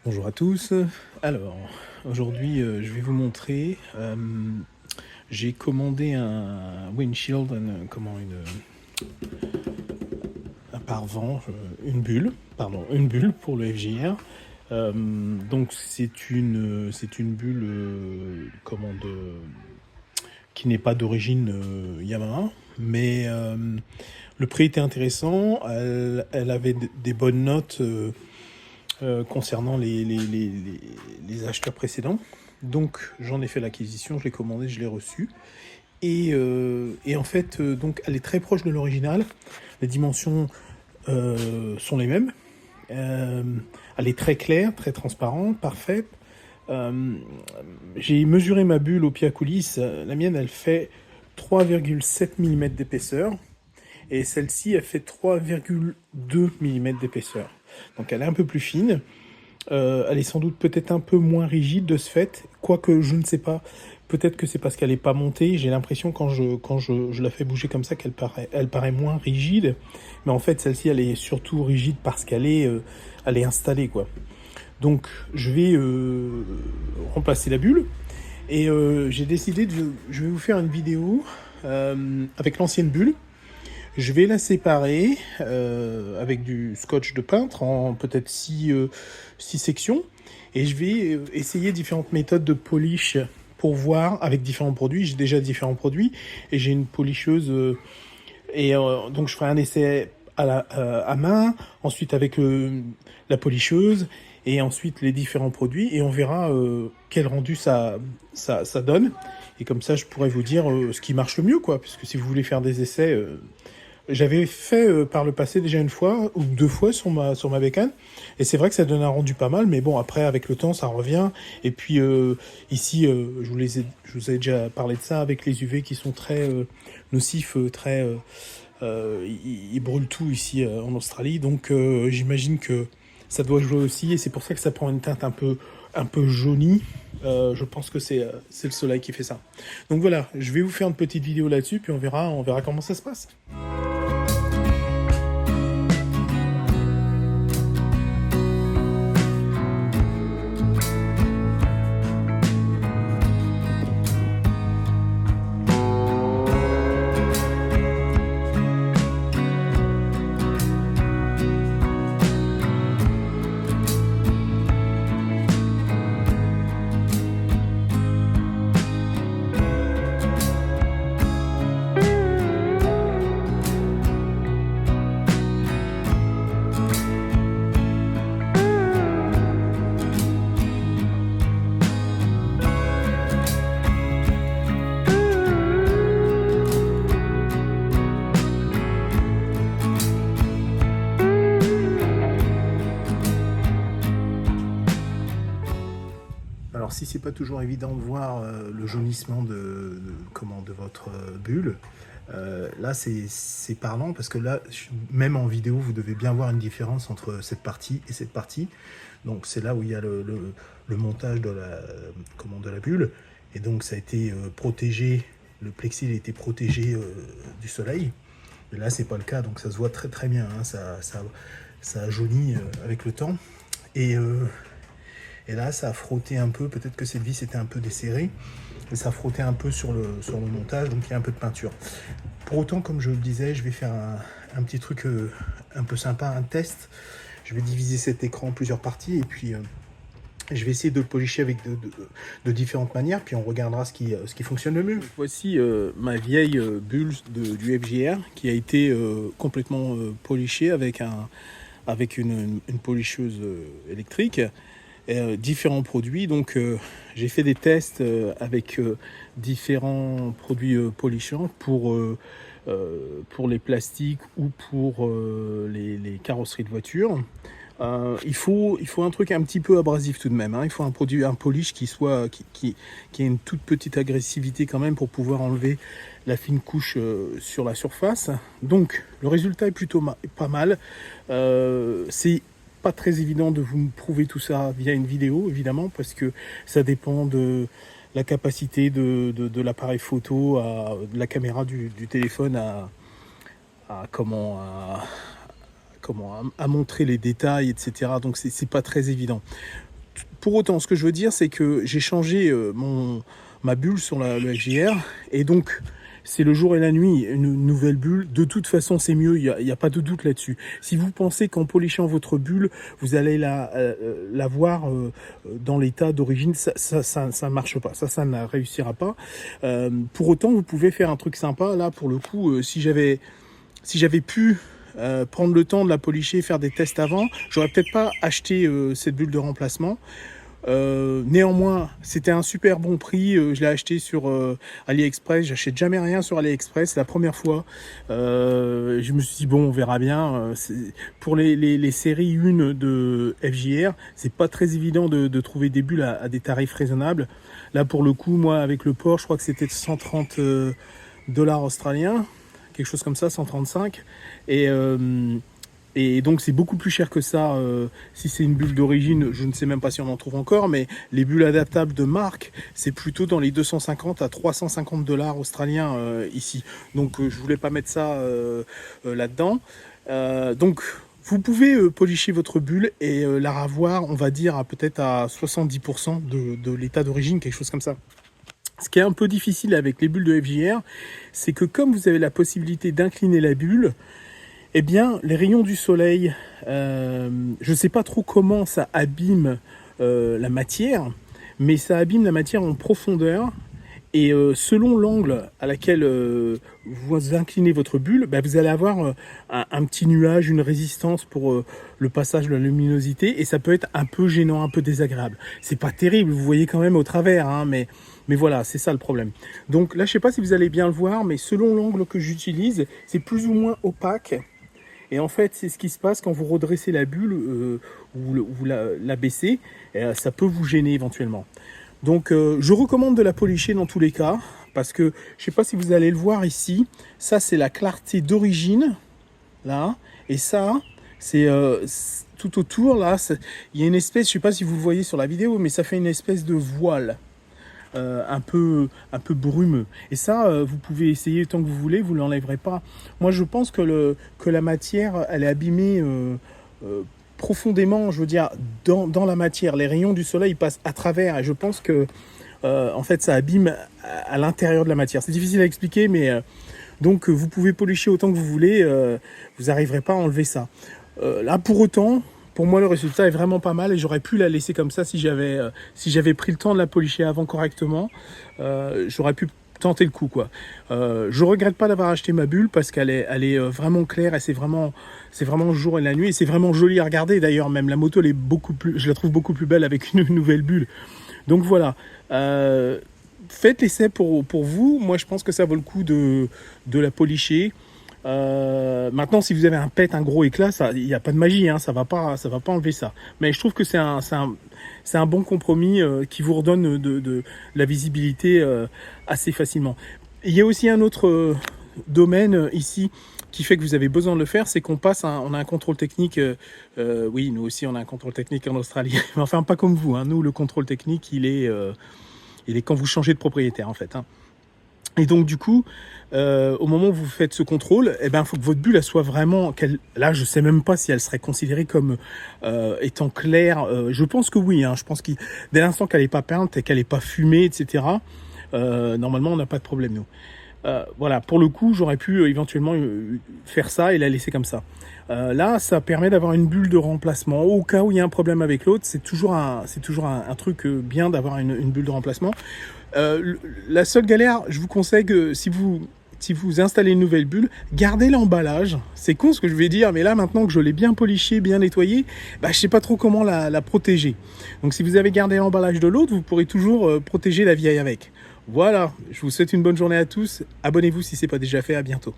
Bonjour à tous. Alors, aujourd'hui, je vais vous montrer. J'ai commandé un windshield, un pare-vent, une bulle pour le FJR. Donc c'est une bulle qui n'est pas d'origine Yamaha, mais le prix était intéressant. Elle avait des bonnes notes. Concernant les acheteurs précédents. Donc j'en ai fait l'acquisition, je l'ai commandé, je l'ai reçu. Et en fait, donc elle est très proche de l'original. Les dimensions sont les mêmes. Elle est très claire, très transparente, parfaite. J'ai mesuré ma bulle au pied à coulisses. La mienne, elle fait 3,7 mm d'épaisseur. Et celle-ci, elle fait 3,2 mm d'épaisseur. Donc elle est un peu plus fine. Elle est sans doute peut-être un peu moins rigide de ce fait, quoique je ne sais pas. Peut-être que c'est parce qu'elle n'est pas montée. J'ai l'impression quand je la fais bouger comme ça elle paraît moins rigide. Mais en fait, celle-ci, elle est surtout rigide parce elle est installée, quoi. Donc, je vais remplacer la bulle. Et j'ai décidé je vais vous faire une vidéo avec l'ancienne bulle. Je vais la séparer avec du scotch de peintre en peut-être 6 sections. Et je vais essayer différentes méthodes de polish pour voir avec différents produits. J'ai déjà différents produits et j'ai une polisheuse. Donc je ferai un essai à main, ensuite avec la polisheuse et ensuite les différents produits. Et on verra quel rendu ça donne. Et comme ça, je pourrais vous dire ce qui marche le mieux, quoi. Parce que si vous voulez faire des essais... J'avais fait par le passé déjà une fois ou deux fois sur ma bécane et c'est vrai que ça donne un rendu pas mal, mais bon, après avec le temps ça revient. Et puis ici je vous ai déjà parlé de ça avec les UV qui sont très nocifs, ils brûlent tout ici en Australie, donc j'imagine que ça doit jouer aussi et c'est pour ça que ça prend une teinte un peu jaunie. Je pense que c'est le soleil qui fait ça. Donc voilà, je vais vous faire une petite vidéo là-dessus puis on verra comment ça se passe. Alors si c'est pas toujours évident de voir le jaunissement de votre bulle, là c'est parlant parce que là, même en vidéo, vous devez bien voir une différence entre cette partie et cette partie. Donc c'est là où il y a le montage de la bulle. Et donc ça a été protégé, le plexi a été protégé du soleil. Mais là c'est pas le cas, donc ça se voit très très bien, hein, ça a jauni avec le temps. Et là, ça a frotté un peu, peut-être que cette vis était un peu desserrée, et ça a frotté un peu sur le montage, donc il y a un peu de peinture. Pour autant, comme je le disais, je vais faire un petit truc un peu sympa, un test. Je vais diviser cet écran en plusieurs parties, et puis je vais essayer de le polisher avec de différentes manières, puis on regardera ce qui fonctionne le mieux. Voici ma vieille bulle du FJR, qui a été complètement polishée avec une polisheuse électrique. Différents produits, donc j'ai fait des tests avec différents produits polissants pour les plastiques ou pour les carrosseries de voitures. Il faut un truc un petit peu abrasif tout de même, hein. Il faut un polish qui ait une toute petite agressivité quand même pour pouvoir enlever la fine couche sur la surface. Donc le résultat est plutôt pas mal. C'est pas très évident de vous prouver tout ça via une vidéo, évidemment, parce que ça dépend de la capacité de l'appareil photo, de la caméra du téléphone à montrer les détails, etc. Donc c'est pas très évident. Pour autant, ce que je veux dire, c'est que j'ai changé ma bulle sur le FJR, et donc c'est le jour et la nuit, une nouvelle bulle. De toute façon, c'est mieux, il y a pas de doute là-dessus. Si vous pensez qu'en polishant votre bulle, vous allez la voir dans l'état d'origine, ça marche pas, ça ne réussira pas. Pour autant, vous pouvez faire un truc sympa. Là, pour le coup, si j'avais pu prendre le temps de la polisher, faire des tests avant, j'aurais peut-être pas acheté cette bulle de remplacement. Néanmoins, c'était un super bon prix. Je l'ai acheté sur AliExpress. J'achète jamais rien sur AliExpress. C'est la première fois. Je me suis dit bon, on verra bien. Pour les séries 1 de FJR, c'est pas très évident de trouver des bulles à des tarifs raisonnables. Là, pour le coup, moi, avec le port, je crois que c'était 130 dollars australiens, quelque chose comme ça, 135. Et donc c'est beaucoup plus cher que ça. Si c'est une bulle d'origine, je ne sais même pas si on en trouve encore, mais les bulles adaptables de marque, c'est plutôt dans les 250 à 350 dollars australiens ici. Donc je voulais pas mettre ça là-dedans. Donc vous pouvez polisher votre bulle et la ravoir, on va dire, peut-être à 70% de l'état d'origine, quelque chose comme ça. Ce qui est un peu difficile avec les bulles de FJR, c'est que comme vous avez la possibilité d'incliner la bulle, eh bien, les rayons du soleil, je ne sais pas trop comment ça abîme la matière, mais ça abîme la matière en profondeur. Et selon l'angle à laquelle vous inclinez votre bulle, bah, vous allez avoir un petit nuage, une résistance pour le passage de la luminosité, et ça peut être un peu gênant, un peu désagréable. C'est pas terrible, vous voyez quand même au travers, hein, mais voilà, c'est ça le problème. Donc là, je sais pas si vous allez bien le voir, mais selon l'angle que j'utilise, c'est plus ou moins opaque. Et en fait, c'est ce qui se passe quand vous redressez la bulle ou la baissez, ça peut vous gêner éventuellement. Donc je recommande de la polisher dans tous les cas, parce que je ne sais pas si vous allez le voir ici, ça c'est la clarté d'origine, là, et ça c'est tout autour, là, il y a une espèce, je ne sais pas si vous le voyez sur la vidéo, mais ça fait une espèce de voile. Un peu brumeux. Et ça, vous pouvez essayer tant que vous voulez, vous ne l'enlèverez pas. Moi, je pense que la matière, elle est abîmée profondément, je veux dire, dans la matière. Les rayons du soleil passent à travers, et je pense que en fait, ça abîme à l'intérieur de la matière. C'est difficile à expliquer, mais donc vous pouvez polisher autant que vous voulez, vous n'arriverez pas à enlever ça. Là, pour autant, pour moi, le résultat est vraiment pas mal, et j'aurais pu la laisser comme ça si j'avais pris le temps de la polisher avant correctement. J'aurais pu tenter le coup, quoi. Je regrette pas d'avoir acheté ma bulle parce qu'elle est vraiment claire, et c'est vraiment le jour et la nuit, et c'est vraiment joli à regarder. D'ailleurs, même la moto, je la trouve beaucoup plus belle avec une nouvelle bulle. Donc voilà. Faites l'essai pour vous. Moi, je pense que ça vaut le coup de la polisher. Maintenant, si vous avez un gros éclat, il n'y a pas de magie, hein, ça va pas enlever ça. Mais je trouve que c'est un bon compromis qui vous redonne de la visibilité assez facilement. Il y a aussi un autre domaine ici qui fait que vous avez besoin de le faire, c'est qu'on on a un contrôle technique. Oui, nous aussi on a un contrôle technique en Australie, mais enfin pas comme vous, hein. Nous, le contrôle technique, il est quand vous changez de propriétaire, en fait, hein. Et donc du coup, au moment où vous faites ce contrôle, eh ben, il faut que votre bulle elle soit vraiment... Là, je sais même pas si elle serait considérée comme étant claire. Je pense que oui, hein. Je pense que dès l'instant qu'elle n'est pas peinte et qu'elle n'est pas fumée, etc., normalement, on n'a pas de problème, nous. Voilà, pour le coup, j'aurais pu éventuellement faire ça et la laisser comme ça. Là, ça permet d'avoir une bulle de remplacement. Au cas où il y a un problème avec l'autre, c'est toujours un truc bien d'avoir une bulle de remplacement. La seule galère, je vous conseille que si vous installez une nouvelle bulle, gardez l'emballage. C'est con ce que je vais dire, mais là maintenant que je l'ai bien poliché, bien nettoyé, bah, je sais pas trop comment la protéger. Donc si vous avez gardé l'emballage de l'autre, vous pourrez toujours protéger la vieille avec. Voilà, je vous souhaite une bonne journée à tous. Abonnez-vous si ce n'est pas déjà fait, à bientôt.